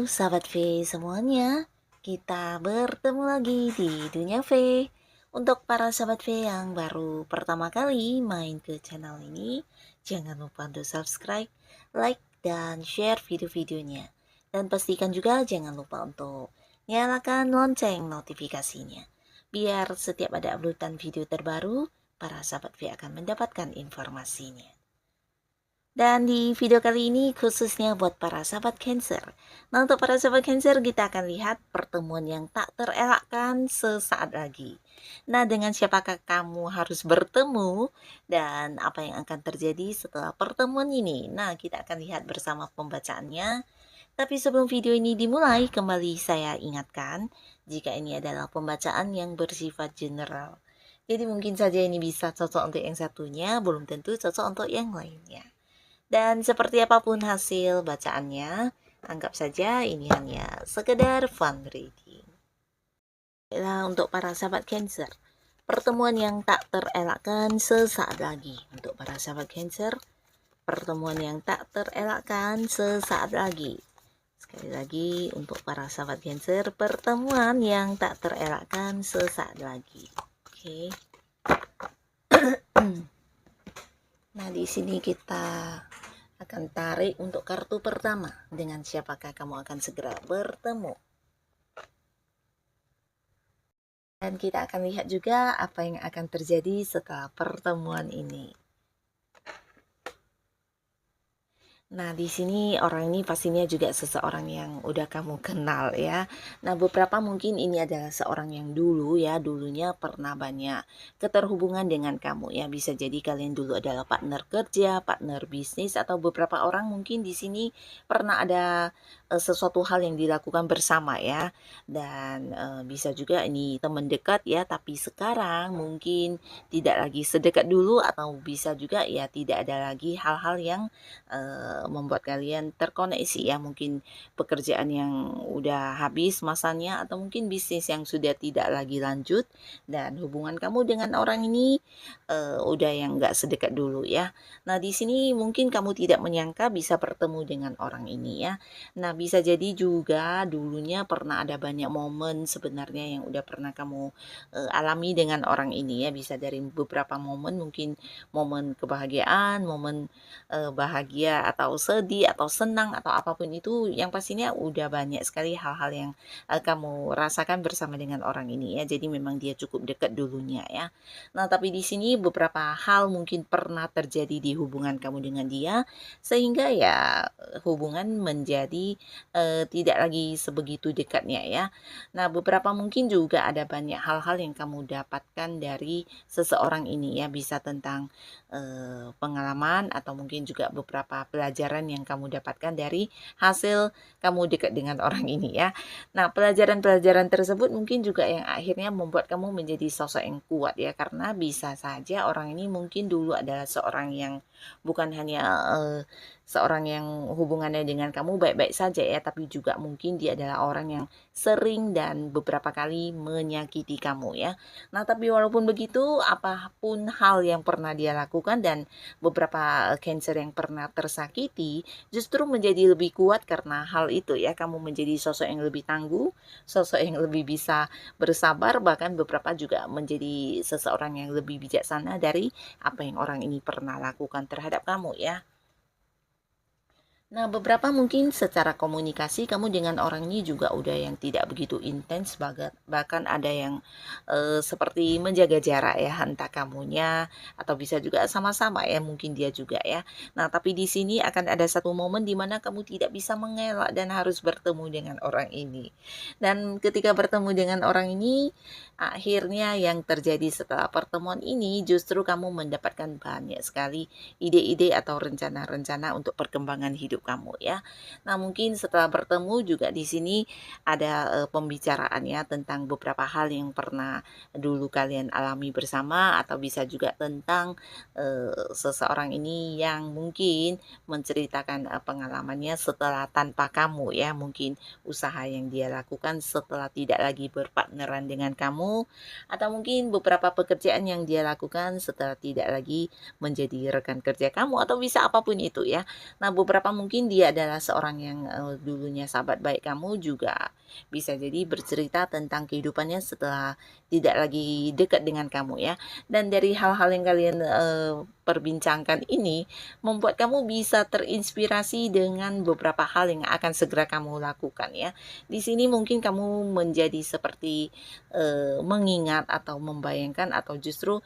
sahabat V semuanya, kita bertemu lagi di Dunia V. Untuk para sahabat V yang baru pertama kali main ke channel ini, jangan lupa untuk subscribe, like, dan share video-videonya. Dan pastikan juga jangan lupa untuk nyalakan lonceng notifikasinya. Biar setiap ada uploadan video terbaru, para sahabat V akan mendapatkan informasinya. Dan di video kali ini khususnya buat para sahabat Cancer. Nah, untuk para sahabat Cancer kita akan lihat pertemuan yang tak terelakkan sesaat lagi. Nah, dengan siapakah kamu harus bertemu dan apa yang akan terjadi setelah pertemuan ini? Nah, kita akan lihat bersama pembacaannya. Tapi sebelum video ini dimulai, kembali saya ingatkan jika ini adalah pembacaan yang bersifat general. Jadi mungkin saja ini bisa cocok untuk yang satunya, belum tentu cocok untuk yang lainnya. Dan seperti apapun hasil bacaannya, anggap saja ini hanya sekedar fun reading. Nah, untuk para sahabat Cancer, pertemuan yang tak terelakkan sesaat lagi. Untuk para sahabat Cancer, pertemuan yang tak terelakkan sesaat lagi. Sekali lagi, untuk para sahabat Cancer, pertemuan yang tak terelakkan sesaat lagi. Oke. Nah, di sini kita akan tarik untuk kartu pertama. Dengan siapakah kamu akan segera bertemu? Dan kita akan lihat juga apa yang akan terjadi setelah pertemuan ini. Nah, di sini orang ini pastinya juga seseorang yang udah kamu kenal ya. Nah, beberapa mungkin ini adalah seorang yang dulu ya, dulunya pernah banyak keterhubungan dengan kamu ya. Bisa jadi kalian dulu adalah partner kerja, partner bisnis, atau beberapa orang mungkin di sini pernah ada sesuatu hal yang dilakukan bersama ya. Dan bisa juga ini teman dekat ya, tapi sekarang mungkin tidak lagi sedekat dulu, atau bisa juga ya tidak ada lagi hal-hal yang membuat kalian terkoneksi ya, mungkin pekerjaan yang udah habis masanya, atau mungkin bisnis yang sudah tidak lagi lanjut, dan hubungan kamu dengan orang ini udah yang nggak sedekat dulu ya. Nah, di sini mungkin kamu tidak menyangka bisa bertemu dengan orang ini ya. Nah, bisa jadi juga dulunya pernah ada banyak momen sebenarnya yang udah pernah kamu alami dengan orang ini ya. Bisa dari beberapa momen, mungkin momen kebahagiaan, momen bahagia atau sedih atau senang atau apapun itu, yang pastinya udah banyak sekali hal-hal yang kamu rasakan bersama dengan orang ini ya. Jadi memang dia cukup dekat dulunya ya. Nah, tapi di sini beberapa hal mungkin pernah terjadi di hubungan kamu dengan dia, sehingga ya hubungan menjadi tidak lagi sebegitu dekatnya ya. Nah, beberapa mungkin juga ada banyak hal-hal yang kamu dapatkan dari seseorang ini ya. Bisa tentang pengalaman, atau mungkin juga beberapa pelajaran yang kamu dapatkan dari hasil kamu dekat dengan orang ini ya. Nah, pelajaran-pelajaran tersebut mungkin juga yang akhirnya membuat kamu menjadi sosok yang kuat ya, karena bisa saja orang ini mungkin dulu adalah seorang yang bukan hanya seorang yang hubungannya dengan kamu baik-baik saja ya, tapi juga mungkin dia adalah orang yang sering dan beberapa kali menyakiti kamu ya. Nah, tapi walaupun begitu, apapun hal yang pernah dia lakukan, dan beberapa Cancer yang pernah tersakiti justru menjadi lebih kuat karena hal itu ya. Kamu menjadi sosok yang lebih tangguh, sosok yang lebih bisa bersabar, bahkan beberapa juga menjadi seseorang yang lebih bijaksana dari apa yang orang ini pernah lakukan terhadap kamu ya. Nah, beberapa mungkin secara komunikasi kamu dengan orang ini juga udah yang tidak begitu intens, bahkan ada yang seperti menjaga jarak ya, entah kamunya atau bisa juga sama-sama ya, mungkin dia juga ya. Nah, tapi di sini akan ada satu momen di mana kamu tidak bisa mengelak dan harus bertemu dengan orang ini. Dan ketika bertemu dengan orang ini, akhirnya yang terjadi setelah pertemuan ini justru kamu mendapatkan banyak sekali ide-ide atau rencana-rencana untuk perkembangan hidup kamu ya. Nah, mungkin setelah bertemu juga di sini ada pembicaraan ya tentang beberapa hal yang pernah dulu kalian alami bersama, atau bisa juga tentang seseorang ini yang mungkin menceritakan pengalamannya setelah tanpa kamu ya. Mungkin usaha yang dia lakukan setelah tidak lagi berpartneran dengan kamu, atau mungkin beberapa pekerjaan yang dia lakukan setelah tidak lagi menjadi rekan kerja kamu, atau bisa apapun itu ya. Nah, beberapa mungkin mungkin dia adalah seorang yang dulunya sahabat baik kamu juga bisa jadi bercerita tentang kehidupannya setelah tidak lagi dekat dengan kamu ya. Dan dari hal-hal yang kalian perbincangkan ini membuat kamu bisa terinspirasi dengan beberapa hal yang akan segera kamu lakukan ya. Di sini mungkin kamu menjadi seperti mengingat atau membayangkan atau justru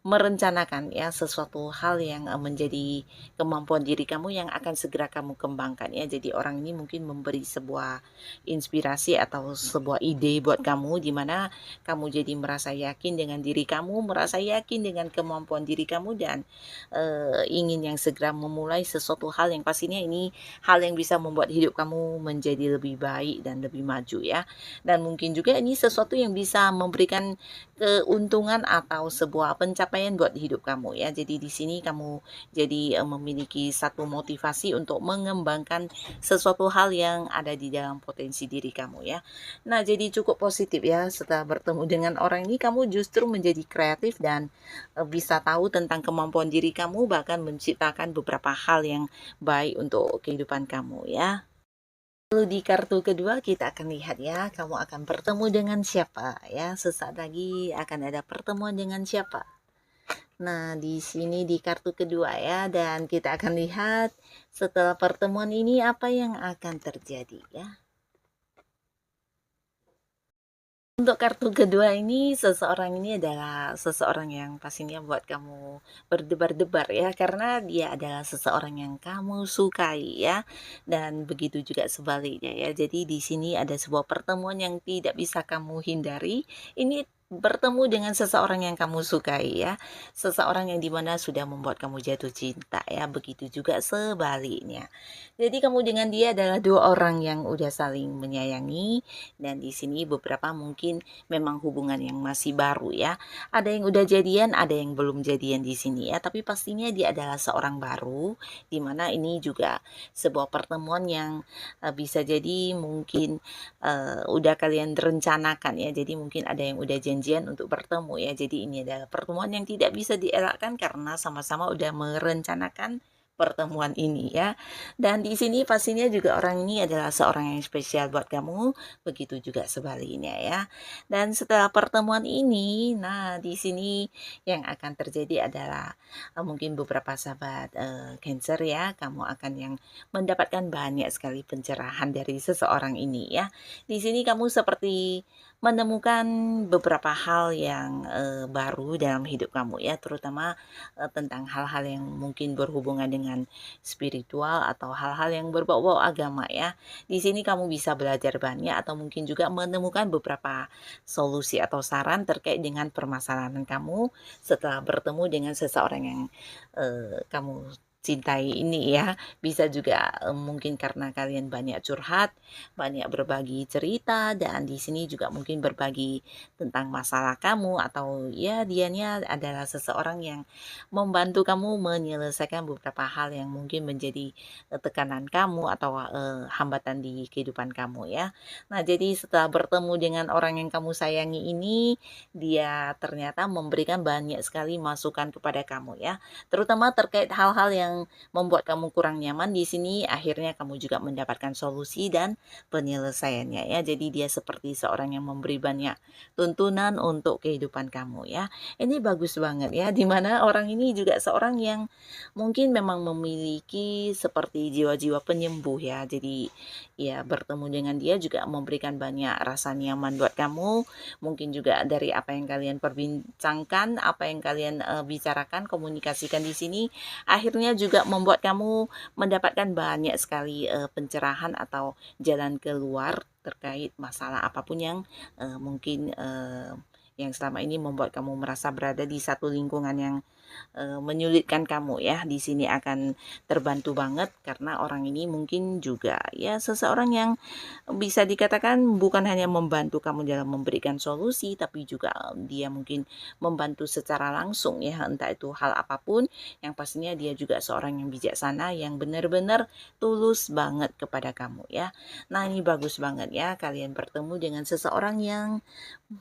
merencanakan ya sesuatu hal yang menjadi kemampuan diri kamu yang akan segera kamu kembangkan ya. Jadi orang ini mungkin memberi sebuah inspirasi atau sebuah ide buat kamu di mana kamu jadi merasa yakin dengan diri kamu, merasa yakin dengan kemampuan diri kamu dan ingin yang segera memulai sesuatu hal yang pastinya ini hal yang bisa membuat hidup kamu menjadi lebih baik dan lebih maju ya. Dan mungkin juga ini sesuatu yang bisa memberikan keuntungan atau sebuah pencapaian buat hidup kamu ya. Jadi di sini kamu jadi memiliki satu motivasi untuk mengembangkan sesuatu hal yang ada di dalam potensi diri kamu ya. Nah, jadi cukup positif ya setelah bertemu dengan orang ini kamu justru menjadi kreatif dan bisa tahu tentang kemampuan diri kamu bahkan menciptakan beberapa hal yang baik untuk kehidupan kamu ya. Lalu di kartu kedua kita akan lihat ya, kamu akan bertemu dengan siapa ya. Sesaat lagi akan ada pertemuan dengan siapa. Nah, di sini di kartu kedua ya dan kita akan lihat setelah pertemuan ini apa yang akan terjadi ya. Untuk kartu kedua ini, seseorang ini adalah seseorang yang pastinya buat kamu berdebar-debar ya, karena dia adalah seseorang yang kamu sukai ya, dan begitu juga sebaliknya ya. Jadi di sini ada sebuah pertemuan yang tidak bisa kamu hindari. Ini bertemu dengan seseorang yang kamu sukai ya, seseorang yang dimana sudah membuat kamu jatuh cinta ya, begitu juga sebaliknya. Jadi kamu dengan dia adalah dua orang yang udah saling menyayangi dan di sini beberapa mungkin memang hubungan yang masih baru ya. Ada yang udah jadian, ada yang belum jadian di sini ya, tapi pastinya dia adalah seorang baru di mana ini juga sebuah pertemuan yang bisa jadi mungkin udah kalian rencanakan ya. Jadi mungkin ada yang udah janjian untuk bertemu ya. Jadi ini adalah pertemuan yang tidak bisa dielakkan karena sama-sama udah merencanakan pertemuan ini ya. Dan di sini pastinya juga orang ini adalah seorang yang spesial buat kamu, begitu juga sebaliknya ya. Dan setelah pertemuan ini, nah di sini yang akan terjadi adalah mungkin beberapa sahabat Cancer ya, kamu akan yang mendapatkan banyak sekali pencerahan dari seseorang ini ya. Di sini kamu seperti menemukan beberapa hal yang baru dalam hidup kamu ya, terutama tentang hal-hal yang mungkin berhubungan dengan spiritual atau hal-hal yang berbau-bau agama ya. Di sini kamu bisa belajar banyak atau mungkin juga menemukan beberapa solusi atau saran terkait dengan permasalahan kamu setelah bertemu dengan seseorang yang kamu cintai ini ya. Bisa juga mungkin karena kalian banyak curhat, banyak berbagi cerita dan di sini juga mungkin berbagi tentang masalah kamu atau ya dianya adalah seseorang yang membantu kamu menyelesaikan beberapa hal yang mungkin menjadi tekanan kamu atau hambatan di kehidupan kamu ya. Nah, jadi setelah bertemu dengan orang yang kamu sayangi ini, dia ternyata memberikan banyak sekali masukan kepada kamu ya, terutama terkait hal-hal yang membuat kamu kurang nyaman. Di sini akhirnya kamu juga mendapatkan solusi dan penyelesaiannya ya. Jadi dia seperti seorang yang memberi banyak tuntunan untuk kehidupan kamu ya. Ini bagus banget ya, dimana orang ini juga seorang yang mungkin memang memiliki seperti jiwa-jiwa penyembuh ya. Jadi ya bertemu dengan dia juga memberikan banyak rasa nyaman buat kamu. Mungkin juga dari apa yang kalian perbincangkan, apa yang kalian bicarakan, komunikasikan di sini akhirnya juga membuat kamu mendapatkan banyak sekali pencerahan atau jalan keluar terkait masalah apapun yang mungkin yang selama ini membuat kamu merasa berada di satu lingkungan yang menyulitkan kamu ya. Di sini akan terbantu banget karena orang ini mungkin juga ya seseorang yang bisa dikatakan bukan hanya membantu kamu dalam memberikan solusi tapi juga dia mungkin membantu secara langsung ya, entah itu hal apapun yang pastinya dia juga seorang yang bijaksana yang benar-benar tulus banget kepada kamu ya. Nah, ini bagus banget ya kalian bertemu dengan seseorang yang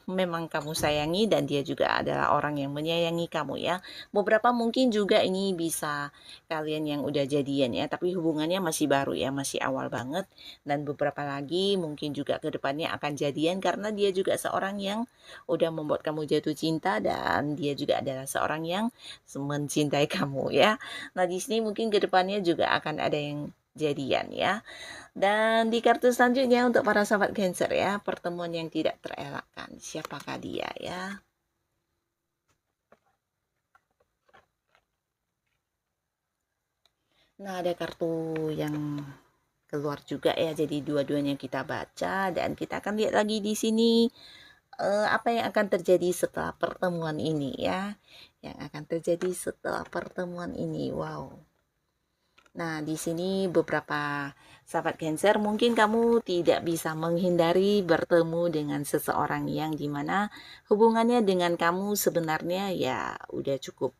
memang kamu sayangi dan dia juga adalah orang yang menyayangi kamu ya. beberapa mungkin juga ini bisa kalian yang udah jadian ya, tapi hubungannya masih baru ya, masih awal banget. Dan beberapa lagi mungkin juga ke depannya akan jadian karena dia juga seorang yang udah membuat kamu jatuh cinta dan dia juga adalah seorang yang mencintai kamu ya. Nah, di sini mungkin ke depannya juga akan ada yang jadian ya. Dan di kartu selanjutnya untuk para sahabat Cancer ya, pertemuan yang tidak terelakkan. Siapakah dia ya? Nah, ada kartu yang keluar juga ya. Jadi dua-duanya kita baca dan kita akan lihat lagi di sini apa yang akan terjadi setelah pertemuan ini ya. Yang akan terjadi setelah pertemuan ini. Wow. Nah, di sini beberapa sahabat Cancer, mungkin kamu tidak bisa menghindari bertemu dengan seseorang yang dimana hubungannya dengan kamu sebenarnya ya udah cukup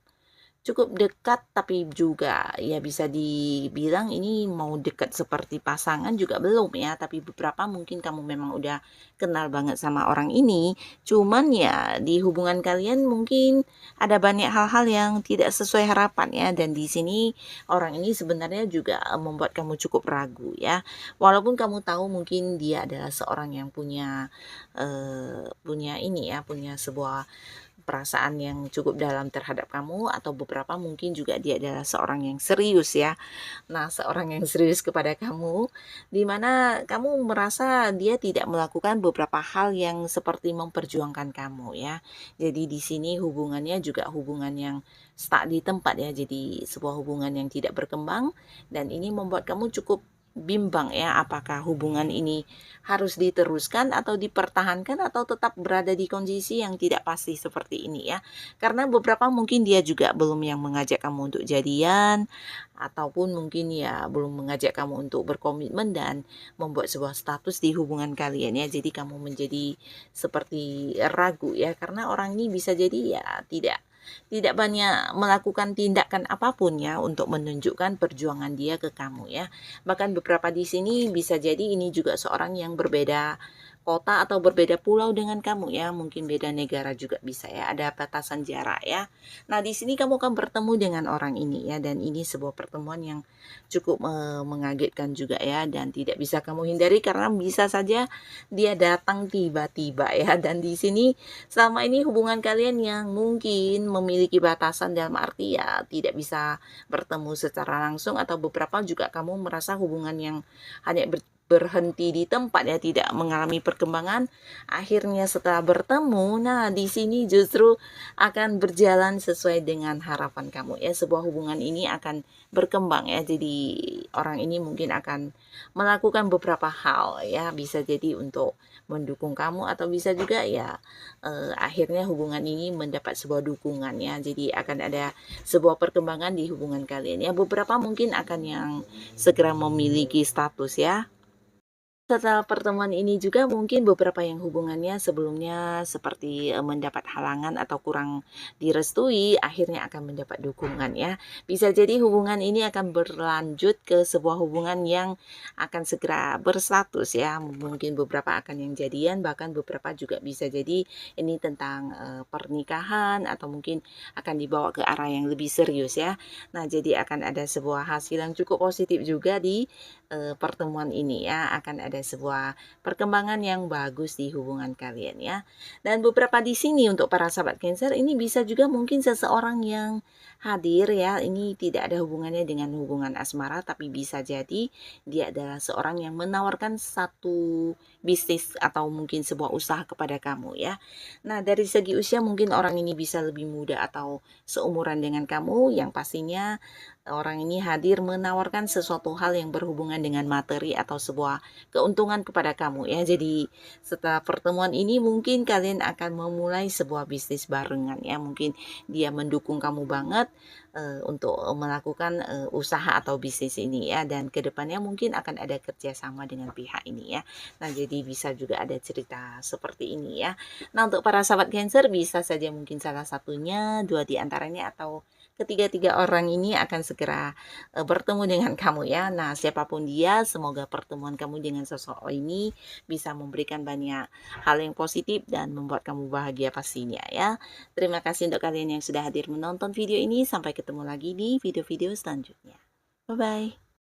Cukup dekat, tapi juga ya bisa dibilang ini mau dekat seperti pasangan juga belum ya, tapi beberapa mungkin kamu memang udah kenal banget sama orang ini, cuman ya di hubungan kalian mungkin ada banyak hal-hal yang tidak sesuai harapan ya, dan di sini orang ini sebenarnya juga membuat kamu cukup ragu ya. Walaupun kamu tahu mungkin dia adalah seorang yang punya ini ya, punya sebuah perasaan yang cukup dalam terhadap kamu, atau beberapa mungkin juga dia adalah seorang yang serius ya. Nah, seorang yang serius kepada kamu, di mana kamu merasa dia tidak melakukan beberapa hal yang seperti memperjuangkan kamu ya. Jadi di sini hubungannya juga hubungan yang stuck di tempat ya. Jadi sebuah hubungan yang tidak berkembang, dan ini membuat kamu cukup bimbang ya, apakah hubungan ini harus diteruskan atau dipertahankan atau tetap berada di kondisi yang tidak pasti seperti ini ya. Karena beberapa mungkin dia juga belum yang mengajak kamu untuk jadian, ataupun mungkin ya belum mengajak kamu untuk berkomitmen dan membuat sebuah status di hubungan kalian ya. Jadi kamu menjadi seperti ragu ya, karena orang ini bisa jadi ya tidak banyak melakukan tindakan apapun ya untuk menunjukkan perjuangan dia ke kamu ya. Bahkan beberapa di sini bisa jadi ini juga seorang yang berbeda kota atau berbeda pulau dengan kamu ya, mungkin beda negara juga bisa ya, ada batasan jarak ya. Nah, di sini kamu akan bertemu dengan orang ini ya, dan ini sebuah pertemuan yang cukup mengagetkan juga ya, dan tidak bisa kamu hindari karena bisa saja dia datang tiba-tiba ya. Dan di sini selama ini hubungan kalian yang mungkin memiliki batasan dalam arti ya tidak bisa bertemu secara langsung, atau beberapa juga kamu merasa hubungan yang hanya berhenti di tempat ya, tidak mengalami perkembangan. Akhirnya setelah bertemu, nah di sini justru akan berjalan sesuai dengan harapan kamu ya. Sebuah hubungan ini akan berkembang ya. Jadi orang ini mungkin akan melakukan beberapa hal ya, bisa jadi untuk mendukung kamu, atau bisa juga ya akhirnya hubungan ini mendapat sebuah dukungan ya. Jadi akan ada sebuah perkembangan di hubungan kalian ya. Beberapa mungkin akan yang segera memiliki status ya. Setelah pertemuan ini juga mungkin beberapa yang hubungannya sebelumnya seperti mendapat halangan atau kurang direstui, akhirnya akan mendapat dukungan ya. Bisa jadi hubungan ini akan berlanjut ke sebuah hubungan yang akan segera berstatus ya. Mungkin beberapa akan yang jadian, bahkan beberapa juga bisa jadi ini tentang pernikahan, atau mungkin akan dibawa ke arah yang lebih serius ya. Nah, jadi akan ada sebuah hasil yang cukup positif juga di pertemuan ini ya. Akan ada sebuah perkembangan yang bagus di hubungan kalian ya. Dan beberapa di sini untuk para sahabat Cancer, ini bisa juga mungkin seseorang yang hadir ya. Ini tidak ada hubungannya dengan hubungan asmara, tapi bisa jadi dia adalah seorang yang menawarkan satu bisnis atau mungkin sebuah usaha kepada kamu ya. Nah, dari segi usia mungkin orang ini bisa lebih muda atau seumuran dengan kamu, yang pastinya orang ini hadir menawarkan sesuatu hal yang berhubungan dengan materi atau sebuah keuntungan kepada kamu ya. Jadi setelah pertemuan ini mungkin kalian akan memulai sebuah bisnis barengan ya. Mungkin dia mendukung kamu banget untuk melakukan usaha atau bisnis ini ya, dan kedepannya mungkin akan ada kerjasama dengan pihak ini ya. Nah, jadi bisa juga ada cerita seperti ini ya. Nah, untuk para sahabat Cancer bisa saja mungkin salah satunya, dua di antaranya, atau ketiga-tiga orang ini akan segera, bertemu dengan kamu ya. Nah, siapapun dia, semoga pertemuan kamu dengan sosok ini bisa memberikan banyak hal yang positif dan membuat kamu bahagia pastinya ya. Terima kasih untuk kalian yang sudah hadir menonton video ini, sampai ketemu lagi di video-video selanjutnya. Bye-bye.